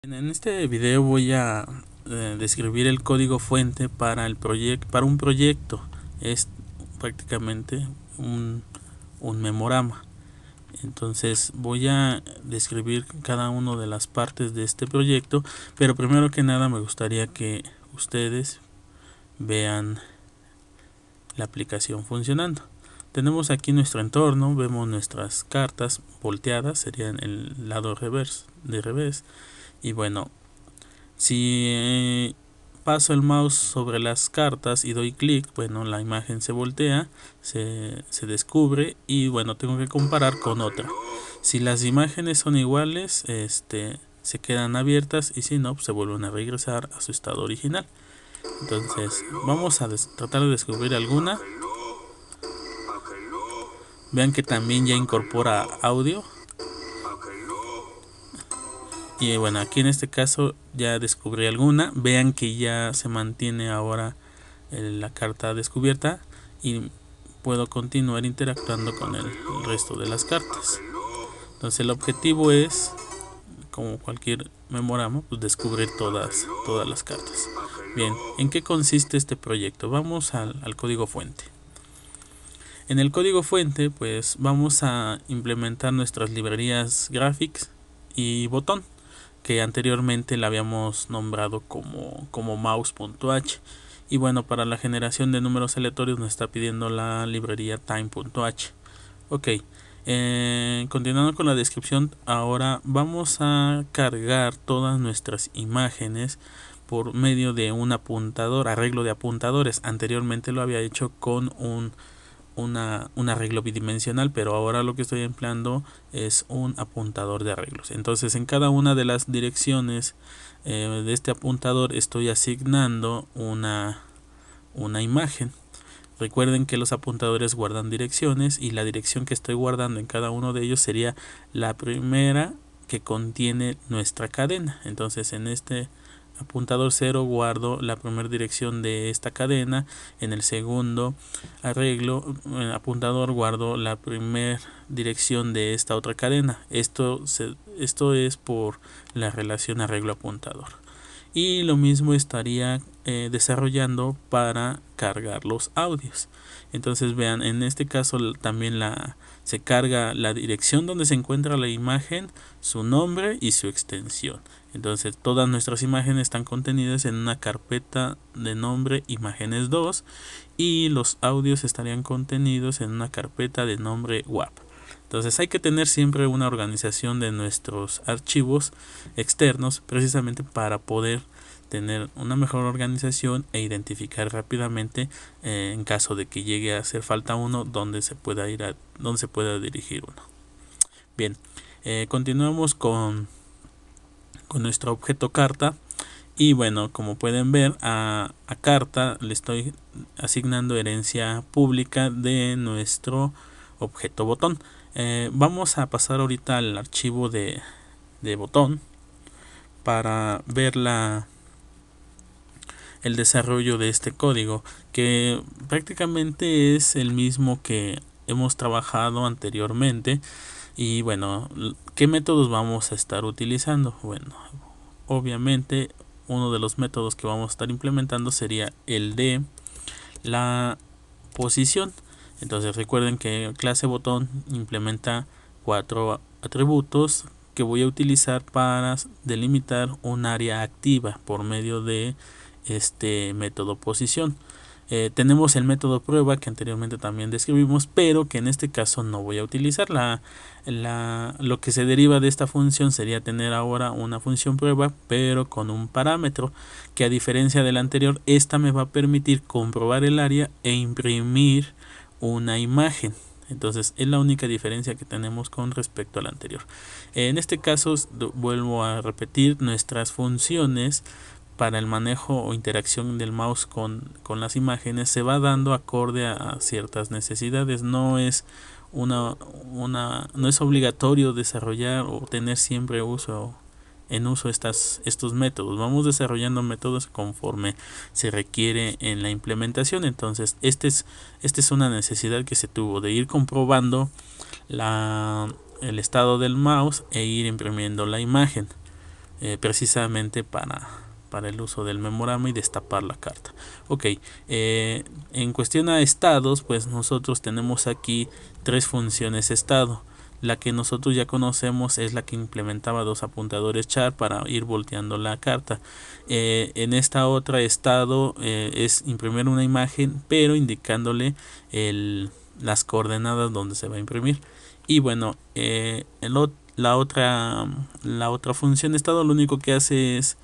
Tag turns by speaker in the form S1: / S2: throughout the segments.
S1: En este video voy a describir el código fuente para un proyecto. Es prácticamente un memorama. Entonces voy a describir cada una de las partes de este proyecto, pero primero que nada me gustaría que ustedes vean la aplicación funcionando. Tenemos aquí nuestro entorno, vemos nuestras cartas volteadas, serían el lado de revés. Y bueno, si paso el mouse sobre las cartas y doy clic, bueno, la imagen se voltea, se descubre y bueno, tengo que comparar con otra. Si las imágenes son iguales, se quedan abiertas, y si no, pues se vuelven a regresar a su estado original. Entonces vamos a tratar de descubrir alguna. Vean que también ya incorpora audio. Y bueno, aquí en este caso ya descubrí alguna. Vean que ya se mantiene ahora la carta descubierta y puedo continuar interactuando con el resto de las cartas. Entonces el objetivo es, como cualquier memorama, pues descubrir todas las cartas. Bien, ¿en qué consiste este proyecto? Vamos al código fuente. En el código fuente pues vamos a implementar nuestras librerías graphics y botón, que anteriormente la habíamos nombrado como mouse.h. Y bueno, para la generación de números aleatorios nos está pidiendo la librería time.h. Ok, continuando con la descripción, ahora vamos a cargar todas nuestras imágenes por medio de un apuntador, arreglo de apuntadores. Anteriormente lo había hecho con un arreglo bidimensional, pero ahora lo que estoy empleando es un apuntador de arreglos. Entonces en cada una de las direcciones de este apuntador estoy asignando una imagen. Recuerden que los apuntadores guardan direcciones y la dirección que estoy guardando en cada uno de ellos sería la primera que contiene nuestra cadena. Entonces en este apuntador 0 guardo la primera dirección de esta cadena, en el segundo apuntador guardo la primera dirección de esta otra cadena. Esto es por la relación arreglo apuntador. Y lo mismo estaría desarrollando para cargar los audios. Entonces vean, en este caso también se carga la dirección donde se encuentra la imagen, su nombre y su extensión. Entonces todas nuestras imágenes están contenidas en una carpeta de nombre imágenes 2 y los audios estarían contenidos en una carpeta de nombre WAP. Entonces hay que tener siempre una organización de nuestros archivos externos, precisamente para poder tener una mejor organización e identificar rápidamente en caso de que llegue a hacer falta uno, dónde se pueda dirigir uno. Bien, continuamos con nuestro objeto carta. Y bueno, como pueden ver, a carta le estoy asignando herencia pública de nuestro objeto botón. Vamos a pasar ahorita al archivo de botón para ver el desarrollo de este código, que prácticamente es el mismo que hemos trabajado anteriormente. Y bueno, ¿qué métodos vamos a estar utilizando? Bueno, obviamente uno de los métodos que vamos a estar implementando sería el de la posición. Entonces recuerden que clase botón implementa 4 atributos que voy a utilizar para delimitar un área activa por medio de este método posición. Tenemos el método prueba, que anteriormente también describimos, pero que en este caso no voy a utilizar. Lo que se deriva de esta función sería tener ahora una función prueba, pero con un parámetro que, a diferencia del anterior, esta me va a permitir comprobar el área e imprimir una imagen. Entonces es la única diferencia que tenemos con respecto al anterior. En este caso vuelvo a repetir, nuestras funciones para el manejo o interacción del mouse con las imágenes se va dando acorde a ciertas necesidades. No es no es obligatorio desarrollar o tener siempre en uso estos métodos. Vamos desarrollando métodos conforme se requiere en la implementación. Entonces esta es una necesidad que se tuvo, de ir comprobando el estado del mouse e ir imprimiendo la imagen. precisamente para el uso del memorama y destapar la carta. Ok, en cuestión a estados, pues nosotros tenemos aquí 3 funciones estado. La que nosotros ya conocemos es la que implementaba 2 apuntadores char para ir volteando la carta. En esta otra estado es imprimir una imagen, pero indicándole las coordenadas donde se va a imprimir. Y bueno, la otra función estado lo único que hace es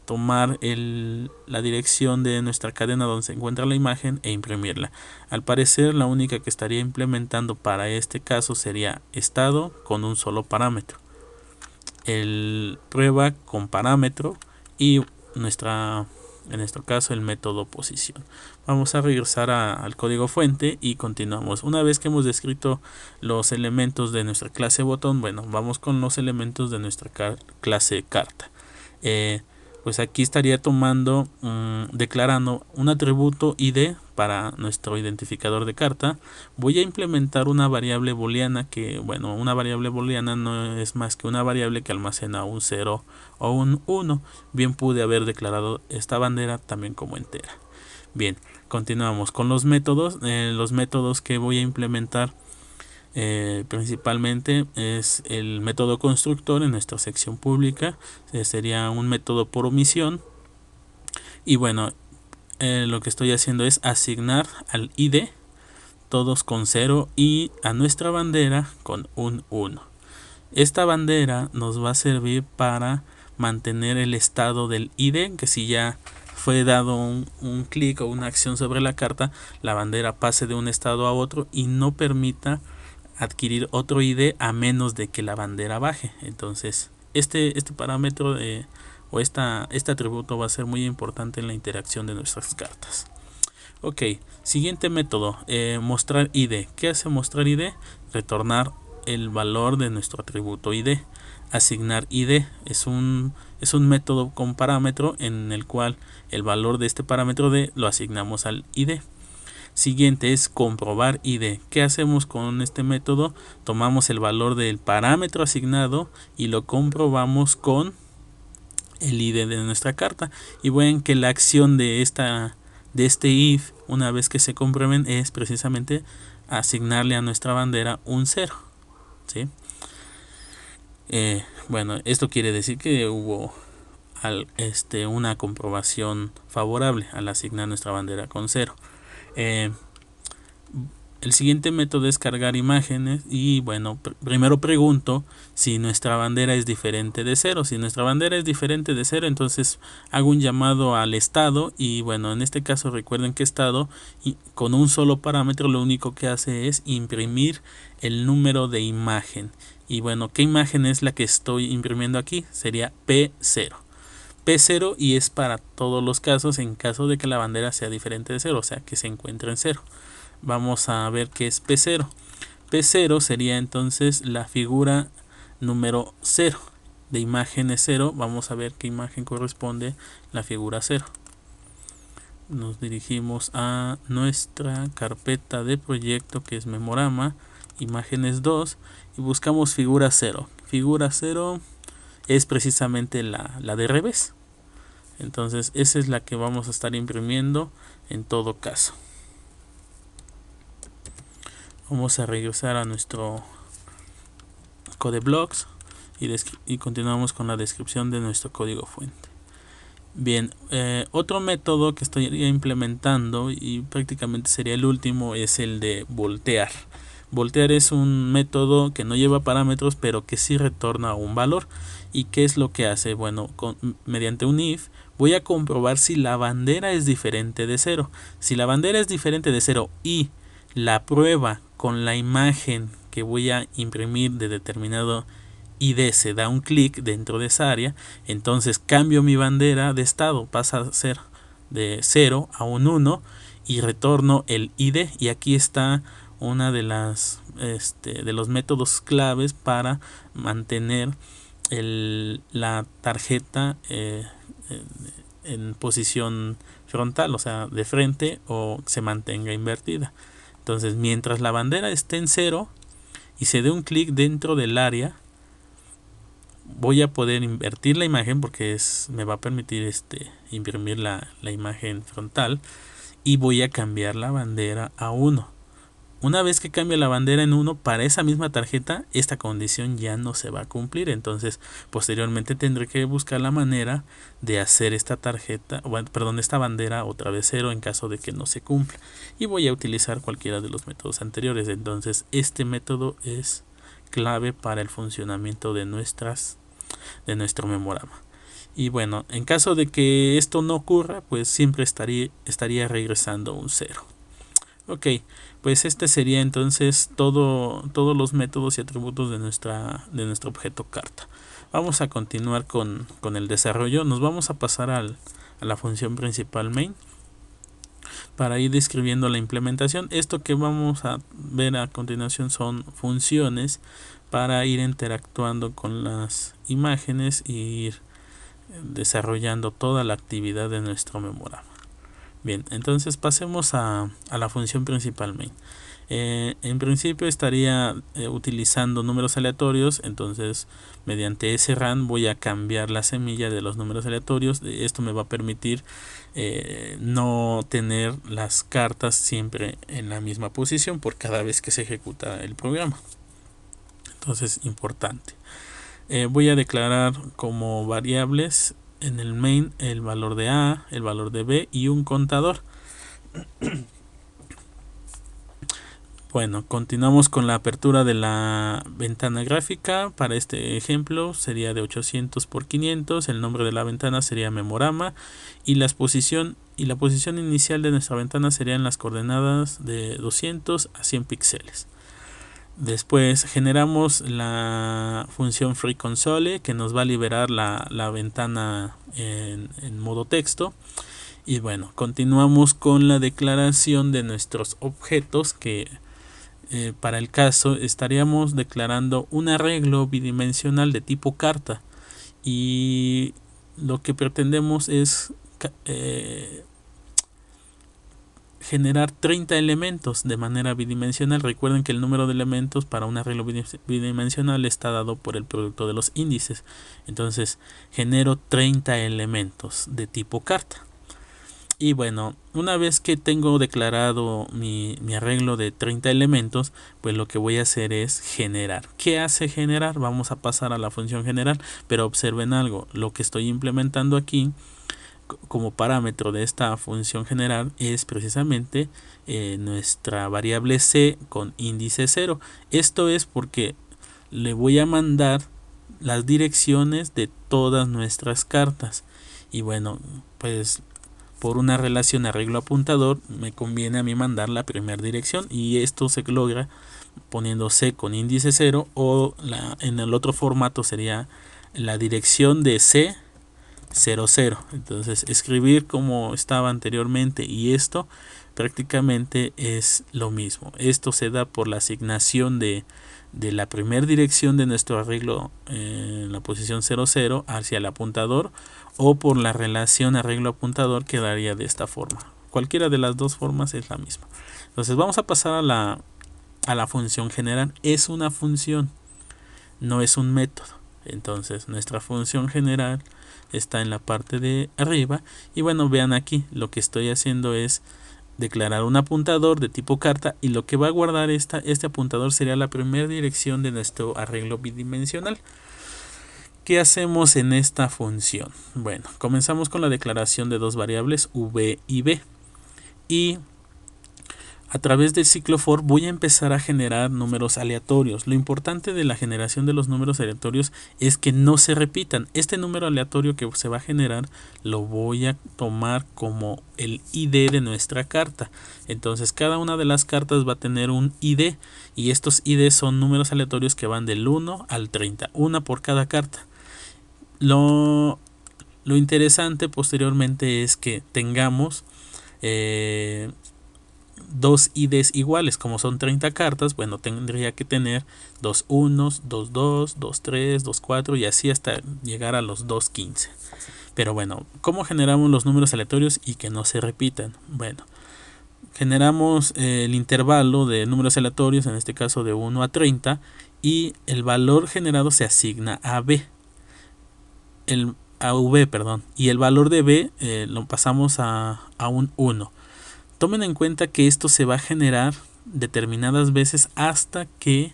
S1: tomar la dirección de nuestra cadena donde se encuentra la imagen e imprimirla. Al parecer la única que estaría implementando para este caso sería estado con un solo parámetro, el prueba con parámetro y en nuestro caso el método posición. Vamos a regresar al código fuente y continuamos. Una vez que hemos descrito los elementos de nuestra clase botón, bueno, vamos con los elementos de nuestra clase carta. Pues aquí estaría tomando, declarando un atributo ID para nuestro identificador de carta. Voy a implementar una variable booleana que, bueno, una variable booleana no es más que una variable que almacena un 0 o un 1. Bien pude haber declarado esta bandera también como entera. Bien, continuamos con los métodos. Los métodos que voy a implementar principalmente es el método constructor en nuestra sección pública. Sería un método por omisión y bueno, lo que estoy haciendo es asignar al ID todos con 0 y a nuestra bandera con un 1. Esta bandera nos va a servir para mantener el estado del ID, que si ya fue dado un clic o una acción sobre la carta, la bandera pase de un estado a otro y no permita adquirir otro ID a menos de que la bandera baje. Entonces este parámetro o este atributo va a ser muy importante en la interacción de nuestras cartas. Ok, siguiente método, mostrar ID. ¿Qué hace mostrar ID? Retornar el valor de nuestro atributo ID. Asignar ID es un método con parámetro en el cual el valor de este parámetro D lo asignamos al ID. Siguiente es comprobar ID. ¿Qué hacemos con este método? Tomamos el valor del parámetro asignado y lo comprobamos con el ID de nuestra carta. Y ven que la acción de este if, una vez que se comprueben, es precisamente asignarle a nuestra bandera un 0. ¿Sí? Bueno, esto quiere decir que hubo una comprobación favorable al asignar nuestra bandera con 0. El siguiente método es cargar imágenes y bueno, primero pregunto si nuestra bandera es diferente de 0. Si nuestra bandera es diferente de 0, entonces hago un llamado al estado y bueno, en este caso recuerden que estado con un solo parámetro lo único que hace es imprimir el número de imagen. Y bueno, ¿qué imagen es la que estoy imprimiendo aquí? Sería P0. P0 y es para todos los casos en caso de que la bandera sea diferente de 0, o sea que se encuentre en 0. Vamos a ver qué es P0. P0 sería entonces la figura número 0 de imágenes 0. Vamos a ver qué imagen corresponde la figura 0. Nos dirigimos a nuestra carpeta de proyecto que es memorama, imágenes 2 y buscamos figura 0. Figura 0 es precisamente la de revés. Entonces esa es la que vamos a estar imprimiendo en todo caso. Vamos a regresar a nuestro codeblocks y continuamos con la descripción de nuestro código fuente. Bien, otro método que estoy implementando y prácticamente sería el último es el de voltear. Voltear es un método que no lleva parámetros pero que sí retorna un valor. ¿Y qué es lo que hace? Bueno, mediante un if voy a comprobar si la bandera es diferente de 0. Si la bandera es diferente de 0 y la prueba con la imagen que voy a imprimir de determinado ID se da un clic dentro de esa área, entonces cambio mi bandera de estado, pasa a ser de 0 a un 1 y retorno el ID. Y aquí está una de los métodos claves para mantener la tarjeta en posición frontal, o sea de frente, o se mantenga invertida. Entonces mientras la bandera esté en 0 y se dé un clic dentro del área, voy a poder invertir la imagen porque me va a permitir imprimir la imagen frontal, y voy a cambiar la bandera a 1. Una vez que cambie la bandera en 1 para esa misma tarjeta, esta condición ya no se va a cumplir. Entonces, posteriormente tendré que buscar la manera de hacer esta esta bandera otra vez 0 en caso de que no se cumpla. Y voy a utilizar cualquiera de los métodos anteriores. Entonces, este método es clave para el funcionamiento de nuestro memorama. Y bueno, en caso de que esto no ocurra, pues siempre estaría regresando un 0. Ok, pues este sería entonces todos los métodos y atributos de nuestro objeto carta. Vamos a continuar con el desarrollo. Nos vamos a pasar a la función principal main para ir describiendo la implementación. Esto que vamos a ver a continuación son funciones para ir interactuando con las imágenes e ir desarrollando toda la actividad de nuestro memorama. Bien, entonces pasemos a la función principal main. En principio estaría utilizando números aleatorios. Entonces, mediante srun voy a cambiar la semilla de los números aleatorios. Esto me va a permitir no tener las cartas siempre en la misma posición por cada vez que se ejecuta el programa. Entonces, importante. Voy a declarar como variables en el main el valor de A, el valor de B y un contador. Bueno, continuamos con la apertura de la ventana gráfica. Para este ejemplo sería de 800 por 500. El nombre de la ventana sería memorama y la posición inicial de nuestra ventana serían las coordenadas de 200 a 100 píxeles. Después generamos la función FreeConsole que nos va a liberar la ventana en modo texto. Y bueno, continuamos con la declaración de nuestros objetos que para el caso estaríamos declarando un arreglo bidimensional de tipo carta. Y lo que pretendemos es generar 30 elementos de manera bidimensional. Recuerden que el número de elementos para un arreglo bidimensional está dado por el producto de los índices. Entonces genero 30 elementos de tipo carta. Y bueno, una vez que tengo declarado mi arreglo de 30 elementos, pues lo que voy a hacer es generar. ¿Qué hace generar? Vamos a pasar a la función generar, pero observen algo. Lo que estoy implementando aquí como parámetro de esta función generar es precisamente nuestra variable c con índice 0. Esto es porque le voy a mandar las direcciones de todas nuestras cartas. Y bueno, pues por una relación arreglo apuntador me conviene a mí mandar la primera dirección, y esto se logra poniendo c con índice 0, o en el otro formato sería la dirección de c 00. Entonces escribir como estaba anteriormente y esto prácticamente es lo mismo. Esto se da por la asignación de la primera dirección de nuestro arreglo en la posición 00 hacia el apuntador, o por la relación arreglo apuntador, que daría de esta forma. Cualquiera de las dos formas es la misma. Entonces vamos a pasar a la función generar. Es una función, no es un método. Entonces nuestra función general está en la parte de arriba. Y bueno, vean aquí, lo que estoy haciendo es declarar un apuntador de tipo carta, y lo que va a guardar este apuntador sería la primera dirección de nuestro arreglo bidimensional. ¿Qué hacemos en esta función? Bueno, comenzamos con la declaración de dos variables, v y b, y a través del ciclo for voy a empezar a generar números aleatorios. Lo importante de la generación de los números aleatorios es que no se repitan. Este número aleatorio que se va a generar lo voy a tomar como el ID de nuestra carta. Entonces cada una de las cartas va a tener un ID, y estos ID son números aleatorios que van del 1 al 30, una por cada carta. Lo interesante posteriormente es que tengamos dos IDs iguales. Como son 30 cartas, bueno, tendría que tener 2 1s, 2 2, 2 3, 2 4 y así hasta llegar a los 2 15. Pero bueno, ¿cómo generamos los números aleatorios y que no se repitan? Bueno, generamos el intervalo de números aleatorios, en este caso de 1 a 30, y el valor generado se asigna a B. a V, perdón, y el valor de B lo pasamos a un 1. Tomen en cuenta que esto se va a generar determinadas veces hasta que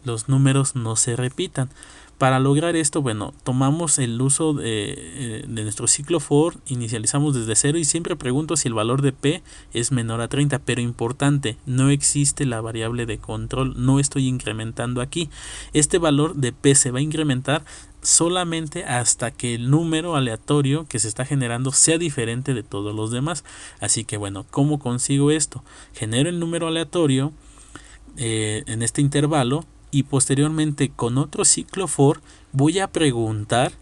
S1: los números no se repitan. Para lograr esto, bueno, tomamos el uso de nuestro ciclo for, inicializamos desde 0 y siempre pregunto si el valor de P es menor a 30, pero importante, no existe la variable de control, no estoy incrementando aquí. Este valor de P se va a incrementar solamente hasta que el número aleatorio que se está generando sea diferente de todos los demás. Así que bueno, ¿cómo consigo esto? Genero el número aleatorio en este intervalo y posteriormente con otro ciclo for voy a preguntar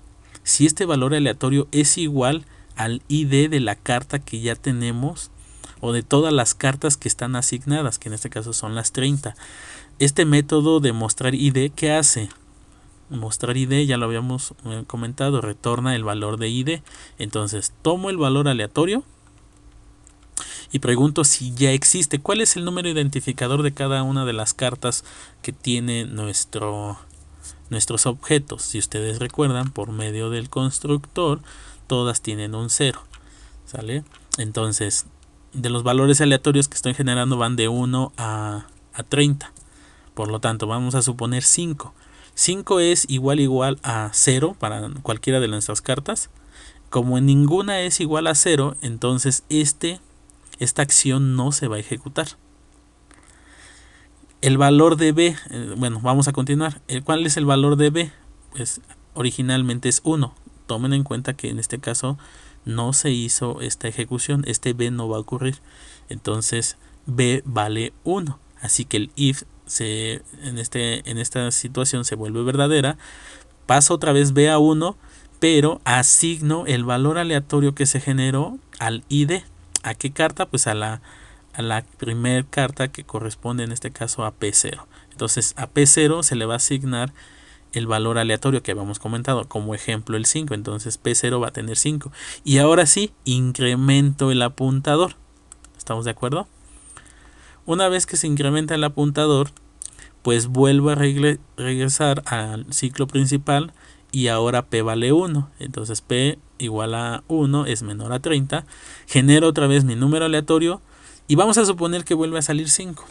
S1: si este valor aleatorio es igual al ID de la carta que ya tenemos o de todas las cartas que están asignadas, que en este caso son las 30. Este método de mostrar ID, ¿qué hace? Mostrar ID, ya lo habíamos comentado, retorna el valor de ID. Entonces tomo el valor aleatorio y pregunto si ya existe. ¿Cuál es el número identificador de cada una de las cartas que tiene nuestros objetos? Si ustedes recuerdan, por medio del constructor, todas tienen un 0. ¿Sale? Entonces, de los valores aleatorios que estoy generando van de 1 a 30. Por lo tanto, vamos a suponer 5. 5 es igual a 0 para cualquiera de nuestras cartas. Como en ninguna es igual a 0, entonces esta acción no se va a ejecutar. El valor de B, bueno, vamos a continuar. ¿Cuál es el valor de B? Pues originalmente es 1. Tomen en cuenta que en este caso no se hizo esta ejecución. Este B no va a ocurrir. Entonces B vale 1. Así que el if en esta situación se vuelve verdadera. Paso otra vez B a 1, pero asigno el valor aleatorio que se generó al ID. ¿A qué carta? Pues a la primer carta que corresponde en este caso a P0. Entonces a P0 se le va a asignar el valor aleatorio que habíamos comentado, como ejemplo el 5. Entonces P0 va a tener 5. Y ahora sí, incremento el apuntador. ¿Estamos de acuerdo? Una vez que se incrementa el apuntador, pues vuelvo a regresar al ciclo principal y ahora P vale 1. Entonces P igual a 1 es menor a 30. Genero otra vez mi número aleatorio y vamos a suponer que vuelve a salir 5.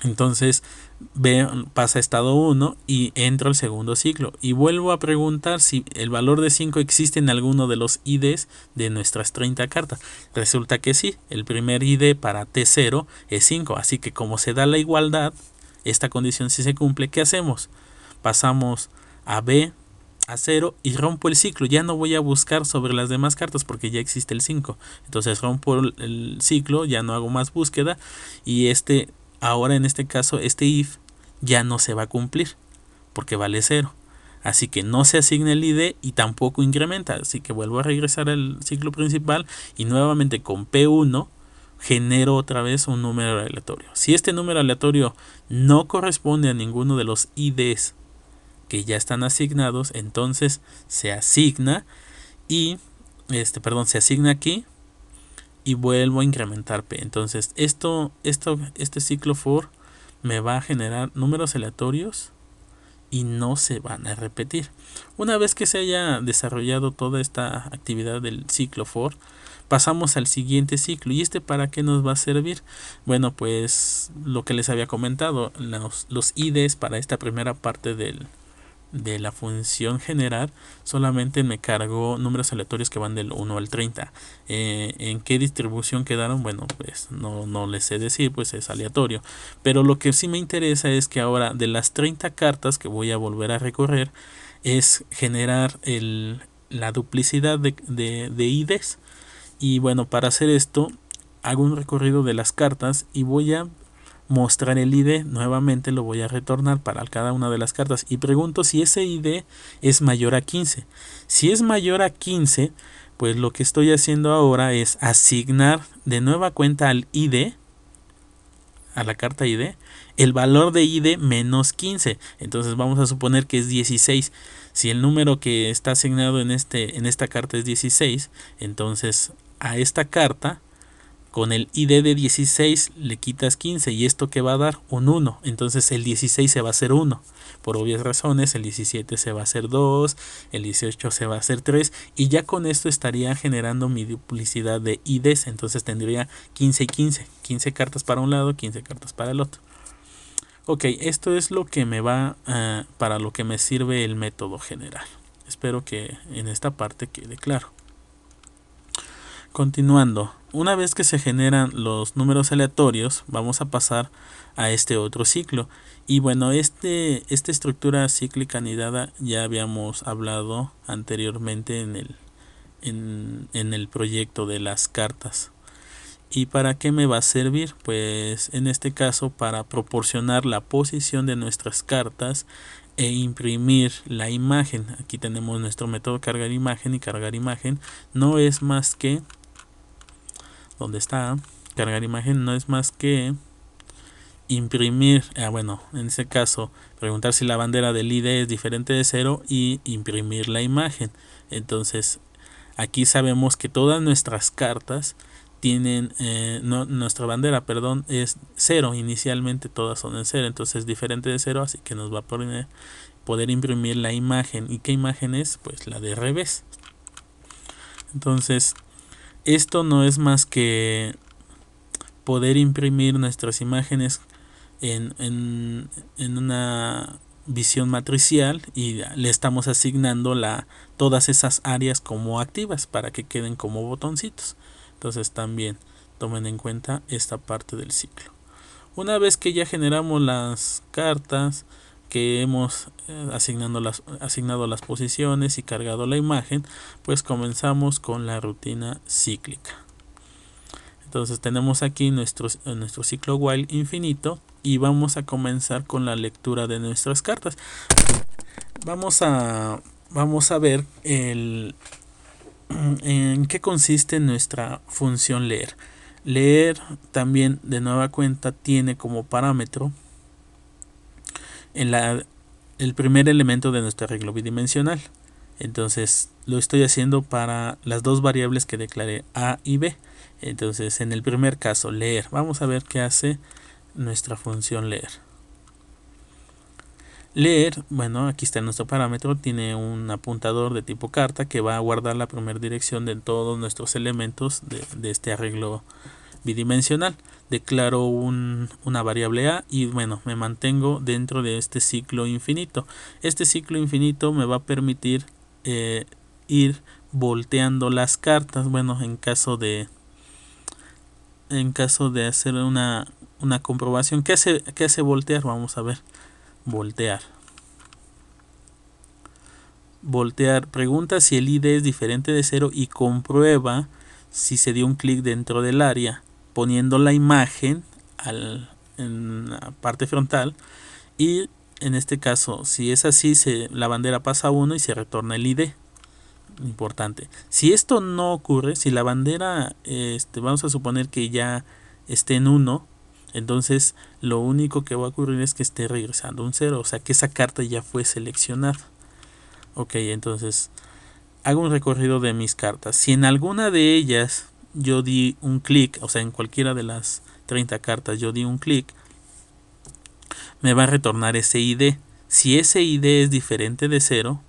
S1: Entonces B pasa a estado 1 y entro al segundo ciclo y vuelvo a preguntar si el valor de 5 existe en alguno de los IDs de nuestras 30 cartas. Resulta que sí, el primer ID para T0 es 5, así que como se da la igualdad, esta condición sí se cumple. ¿Qué hacemos? Pasamos a B a 0 y rompo el ciclo. Ya no voy a buscar sobre las demás cartas porque ya existe el 5. Entonces rompo el ciclo, ya no hago más búsqueda y ahora en este caso este if ya no se va a cumplir porque vale 0. Así que no se asigna el ID y tampoco incrementa. Así que vuelvo a regresar al ciclo principal y nuevamente con P1 genero otra vez un número aleatorio. Si este número aleatorio no corresponde a ninguno de los IDs que ya están asignados, entonces se asigna se asigna aquí y vuelvo a incrementar P. Entonces este ciclo for me va a generar números aleatorios y no se van a repetir. Una vez que se haya desarrollado toda esta actividad del ciclo for, pasamos al siguiente ciclo. ¿Y para qué nos va a servir? Bueno, pues lo que les había comentado, los IDs para esta primera parte de la función generar solamente me cargó números aleatorios que van del 1 al 30. ¿En qué distribución quedaron? Bueno, pues no les sé decir, pues es aleatorio. Pero lo que sí me interesa es que ahora de las 30 cartas que voy a volver a recorrer es generar la duplicidad de IDs. Y bueno, para hacer esto hago un recorrido de las cartas y voy a mostrar el ID. Nuevamente lo voy a retornar para cada una de las cartas y pregunto si ese ID es mayor a 15. Si es mayor a 15, pues lo que estoy haciendo ahora es asignar de nueva cuenta al ID, a la carta ID, el valor de ID menos 15. Entonces vamos a suponer que es 16. Si el número que está asignado en esta carta es 16, entonces a esta carta Con el ID de 16 le quitas 15 y esto que va a dar un 1. Entonces el 16 se va a hacer 1. Por obvias razones, el 17 se va a hacer 2, el 18 se va a hacer 3 y ya con esto estaría generando mi duplicidad de IDs. Entonces tendría 15 y 15. 15 cartas para un lado, 15 cartas para el otro. Ok, esto es lo que me va para lo que me sirve el método general. Espero que en esta parte quede claro. Continuando, una vez que se generan los números aleatorios, vamos a pasar a este otro ciclo. Y bueno, esta estructura cíclica anidada ya habíamos hablado anteriormente en el proyecto de las cartas. ¿Y para qué me va a servir? Pues en este caso para proporcionar la posición de nuestras cartas e imprimir la imagen. Aquí tenemos nuestro método cargar imagen y cargar imagen no es más que donde está cargar imagen no es más que imprimir, bueno, en este caso preguntar si la bandera del ID es diferente de 0 y imprimir la imagen. Entonces aquí sabemos que todas nuestras cartas tienen nuestra bandera, perdón, es 0, inicialmente todas son en 0, entonces es diferente de 0, así que nos va a poder imprimir la imagen. ¿Y qué imagen es? Pues la de revés. Entonces esto no es más que poder imprimir nuestras imágenes en una visión matricial y le estamos asignando todas esas áreas como activas para que queden como botoncitos. Entonces también tomen en cuenta esta parte del ciclo. Una vez que ya generamos las cartas, que hemos asignado las posiciones y cargado la imagen, pues comenzamos con la rutina cíclica. Entonces tenemos aquí nuestro ciclo while infinito y vamos a comenzar con la lectura de nuestras cartas. Vamos a ver en qué consiste nuestra función leer. Leer también de nueva cuenta tiene como parámetro el primer elemento de nuestro arreglo bidimensional. Entonces lo estoy haciendo para las dos variables que declaré A y B. Entonces en el primer caso leer, vamos a ver qué hace nuestra función leer. Leer, bueno, aquí está nuestro parámetro, tiene un apuntador de tipo carta que va a guardar la primera dirección de todos nuestros elementos de este arreglo bidimensional. Declaro una variable A y bueno, me mantengo dentro de este ciclo infinito. Este ciclo infinito me va a permitir ir volteando las cartas. Bueno, en caso de hacer una comprobación, ¿qué hace voltear? Vamos a ver. Voltear pregunta si el ID es diferente de 0 y comprueba si se dio un clic dentro del área poniendo la imagen en la parte frontal, y en este caso si es así la bandera pasa a 1 y se retorna el ID. Importante, si esto no ocurre, si la bandera vamos a suponer que ya esté en 1, entonces lo único que va a ocurrir es que esté regresando un 0, o sea que esa carta ya fue seleccionada. Ok, entonces hago un recorrido de mis cartas. Si en alguna de ellas yo di un clic, o sea en cualquiera de las 30 cartas yo di un clic, me va a retornar ese ID. Si ese ID es diferente de 0,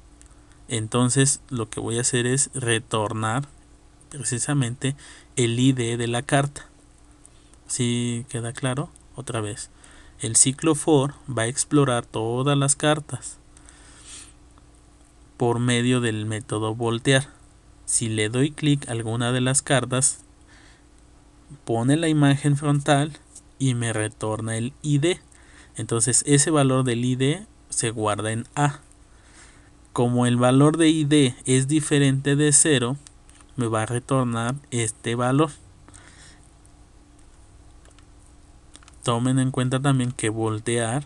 S1: entonces lo que voy a hacer es retornar precisamente el ID de la carta. ¿Sí queda claro? Otra vez, el ciclo for va a explorar todas las cartas por medio del método voltear. Si le doy clic a alguna de las cartas, pone la imagen frontal y me retorna el ID. Entonces ese valor del ID se guarda en A. Como el valor de ID es diferente de 0, me va a retornar este valor. Tomen en cuenta también que voltear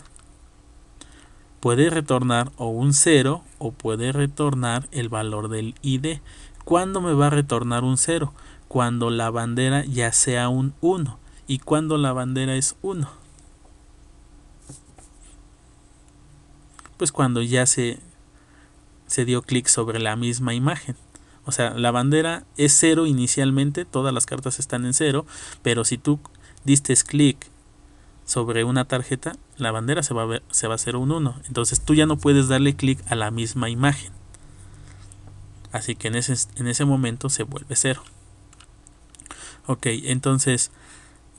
S1: puede retornar o un 0 o puede retornar el valor del ID. ¿Cuándo me va a retornar un 0? Cuando la bandera ya sea un 1. ¿Y cuando la bandera es 1? Pues cuando ya se dio clic sobre la misma imagen. O sea, la bandera es 0 inicialmente, todas las cartas están en 0, pero si tú diste clic sobre una tarjeta, la bandera se va a hacer un 1. Entonces tú ya no puedes darle clic a la misma imagen. Así que en ese momento se vuelve 0. Ok, entonces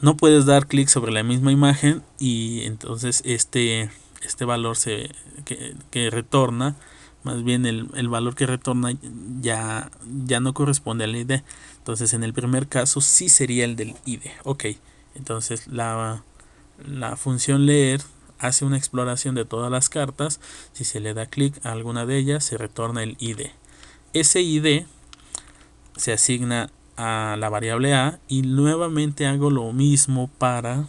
S1: no puedes dar clic sobre la misma imagen y entonces este valor que retorna, más bien el valor que retorna ya no corresponde al ID. Entonces en el primer caso sí sería el del ID. Ok, entonces la función leer hace una exploración de todas las cartas. Si se le da clic a alguna de ellas, se retorna el ID. Ese ID se asigna a la variable A y nuevamente hago lo mismo para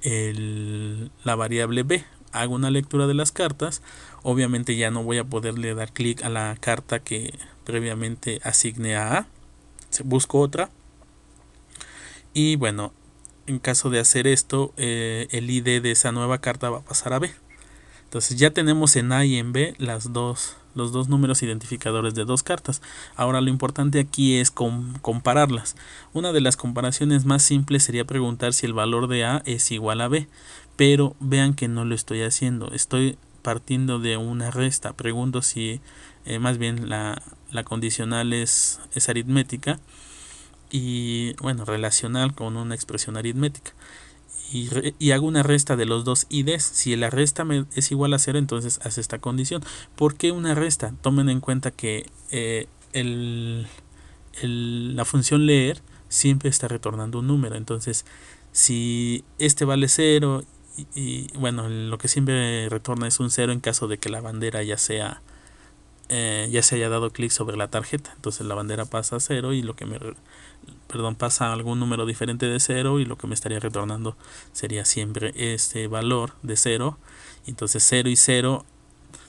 S1: la variable B. Hago una lectura de las cartas. Obviamente ya no voy a poderle dar clic a la carta que previamente asigné a A. Busco otra. Y bueno, en caso de hacer esto, el ID de esa nueva carta va a pasar a B. Entonces ya tenemos en A y en B los dos números identificadores de dos cartas. Ahora lo importante aquí es compararlas. Una de las comparaciones más simples sería preguntar si el valor de A es igual a B. Pero vean que no lo estoy haciendo. Estoy partiendo de una resta. Pregunto si más bien la condicional es aritmética. Y bueno, relacional con una expresión aritmética. Y hago una resta de los dos IDs. Si la resta es igual a 0, entonces hace esta condición. ¿Por qué una resta? Tomen en cuenta que la función leer siempre está retornando un número. Entonces, si este vale 0 y bueno, lo que siempre retorna es un 0 en caso de que la bandera ya se haya dado clic sobre la tarjeta. Entonces la bandera pasa a 0 y pasa a algún número diferente de 0 y lo que me estaría retornando sería siempre este valor de 0. Entonces 0 y 0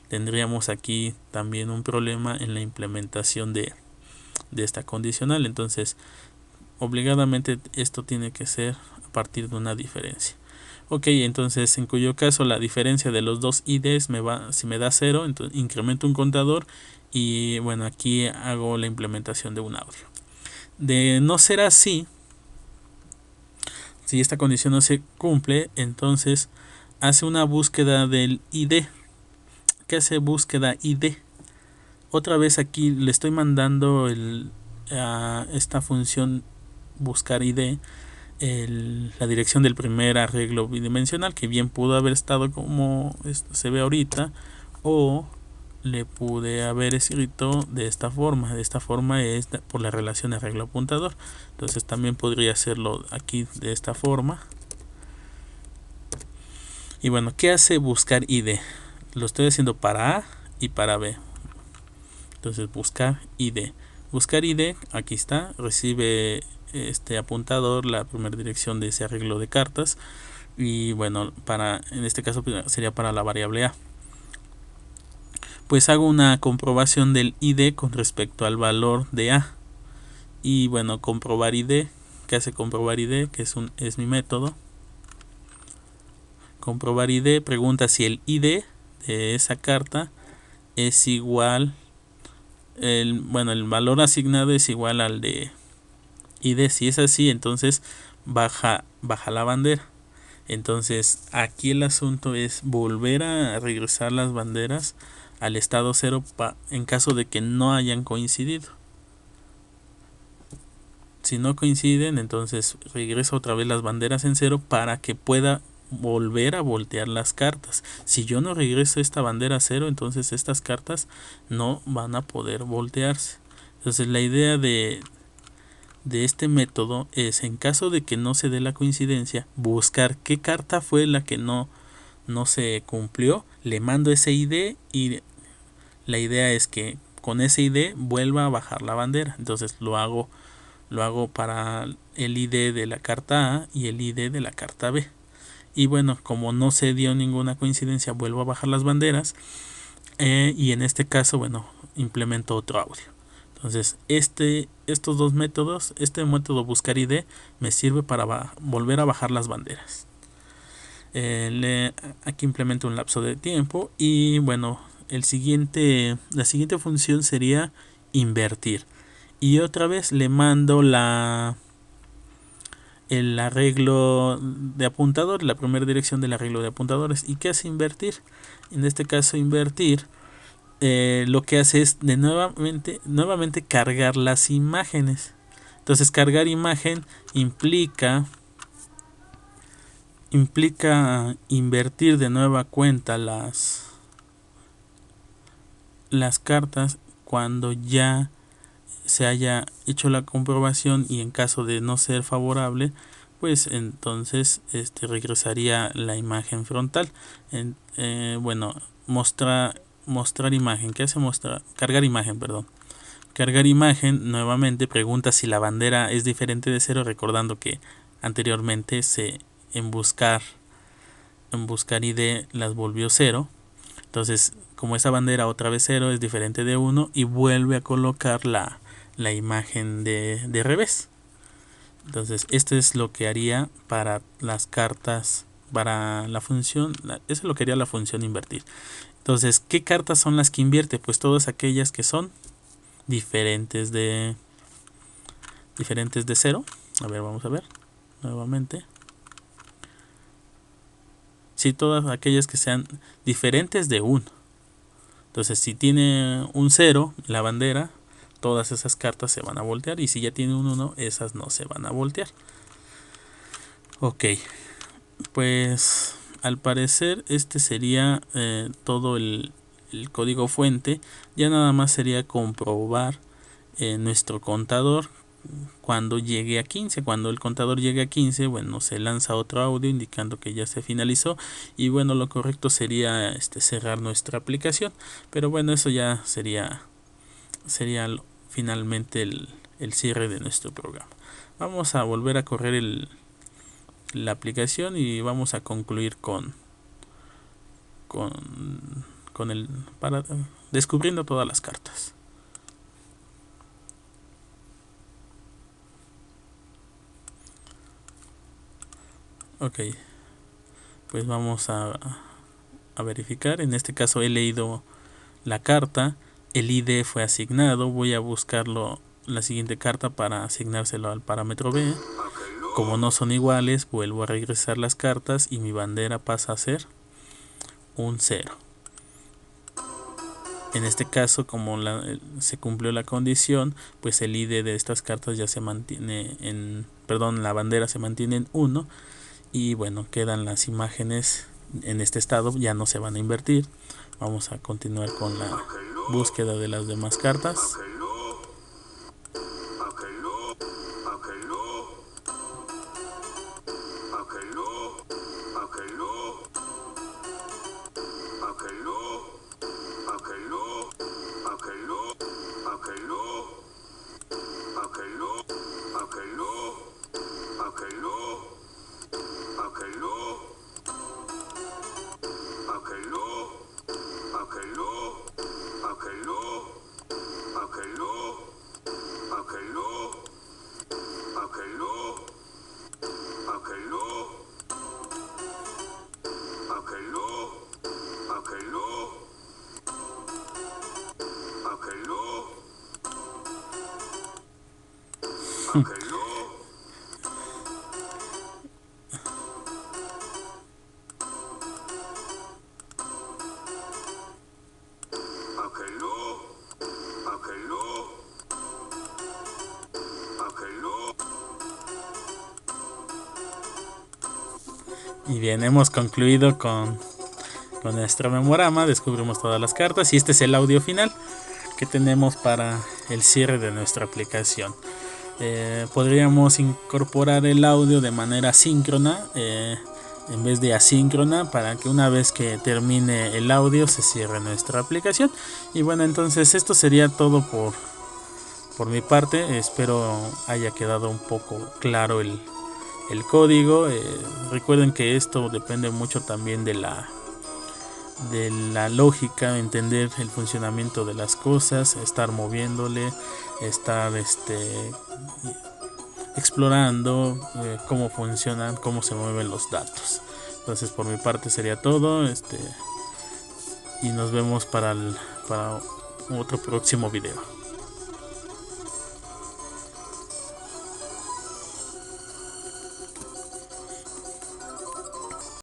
S1: tendríamos aquí también un problema en la implementación de esta condicional. Entonces obligadamente esto tiene que ser a partir de una diferencia. Ok, entonces en cuyo caso la diferencia de los dos IDs si me da 0, entonces incremento un contador y bueno, aquí hago la implementación de un audio. De no ser así, si esta condición no se cumple, entonces hace una búsqueda del ID. ¿Qué hace búsqueda ID? Otra vez aquí le estoy mandando a esta función buscar ID la dirección del primer arreglo bidimensional, que bien pudo haber estado como se ve ahorita, o le pude haber escrito de esta forma. De esta forma es por la relación arreglo apuntador. Entonces también podría hacerlo aquí de esta forma. Y bueno, ¿qué hace buscar ID? Lo estoy haciendo para A y para B. Entonces buscar ID. Buscar ID, aquí está, recibe este apuntador la primera dirección de ese arreglo de cartas. Y bueno, en este caso sería para la variable A. Pues hago una comprobación del ID con respecto al valor de A. Y bueno, comprobar ID. ¿Qué hace comprobar ID? Que es mi método. Comprobar ID pregunta si el ID de esa carta es igual. El valor asignado es igual al de ID. Si es así, entonces baja la bandera. Entonces aquí el asunto es volver a regresar las banderas al estado 0 en caso de que no hayan coincidido. Si no coinciden, entonces regresa otra vez las banderas en 0 para que pueda volver a voltear las cartas. Si yo no regreso esta bandera a 0, entonces estas cartas no van a poder voltearse. Entonces la idea de este método es, en caso de que no se dé la coincidencia, buscar qué carta fue la que no se cumplió, le mando ese ID y la idea es que con ese ID vuelva a bajar la bandera. Entonces lo hago para el ID de la carta A y el ID de la carta B. Y bueno, como no se dio ninguna coincidencia, vuelvo a bajar las banderas y en este caso, bueno, implemento otro audio. Entonces estos dos métodos, este método buscar ID me sirve para volver a bajar las banderas. Aquí implemento un lapso de tiempo y bueno, la siguiente función sería invertir. Y otra vez le mando el arreglo de apuntador, la primera dirección del arreglo de apuntadores. ¿Y qué hace invertir? En este caso invertir lo que hace es de nuevamente cargar las imágenes. Entonces cargar imagen implica invertir de nueva cuenta las cartas cuando ya se haya hecho la comprobación, y en caso de no ser favorable, pues entonces regresaría la imagen frontal. Mostrar imagen. ¿Qué hace mostrar? Cargar imagen, perdón. Cargar imagen nuevamente pregunta si la bandera es diferente de 0, recordando que anteriormente en buscar ID las volvió 0. Entonces, como esa bandera otra vez 0 es diferente de 1, y vuelve a colocar la imagen de revés. Entonces, esto es lo que haría para las cartas, para la función. Eso es lo que haría la función invertir. Entonces, ¿qué cartas son las que invierte? Pues todas aquellas que son diferentes de 0. A ver, vamos a ver nuevamente. Sí, todas aquellas que sean diferentes de 1. Entonces, si tiene un 0 la bandera, todas esas cartas se van a voltear, y si ya tiene un 1, esas no se van a voltear. Ok, pues al parecer este sería todo el código fuente. Ya nada más sería comprobar nuestro contador cuando llegue a 15. Cuando el contador llegue a 15, bueno, se lanza otro audio indicando que ya se finalizó, y bueno, lo correcto sería cerrar nuestra aplicación. Pero bueno, eso ya sería finalmente el cierre de nuestro programa. Vamos a volver a correr la aplicación y vamos a concluir con para descubriendo todas las cartas. Ok, pues vamos a verificar. En este caso he leído la carta, el ID fue asignado. Voy a buscarlo, la siguiente carta, para asignárselo al parámetro B. Como no son iguales, vuelvo a regresar las cartas y mi bandera pasa a ser un 0. En este caso, como se cumplió la condición, pues el ID de estas cartas ya se mantiene la bandera se mantiene en 1, y bueno, quedan las imágenes en este estado, ya no se van a invertir. Vamos a continuar con la búsqueda de las demás cartas. Y bien, hemos concluido con nuestro memorama. Descubrimos todas las cartas, y este es el audio final que tenemos para el cierre de nuestra aplicación. Podríamos incorporar el audio de manera síncrona en vez de asíncrona, para que una vez que termine el audio se cierre nuestra aplicación. Y bueno, entonces esto sería todo por mi parte. Espero haya quedado un poco claro el código. Recuerden que esto depende mucho también de la lógica, entender el funcionamiento de las cosas, estar moviéndole, estar explorando cómo funcionan, cómo se mueven los datos. Entonces, por mi parte sería todo, y nos vemos para otro próximo video.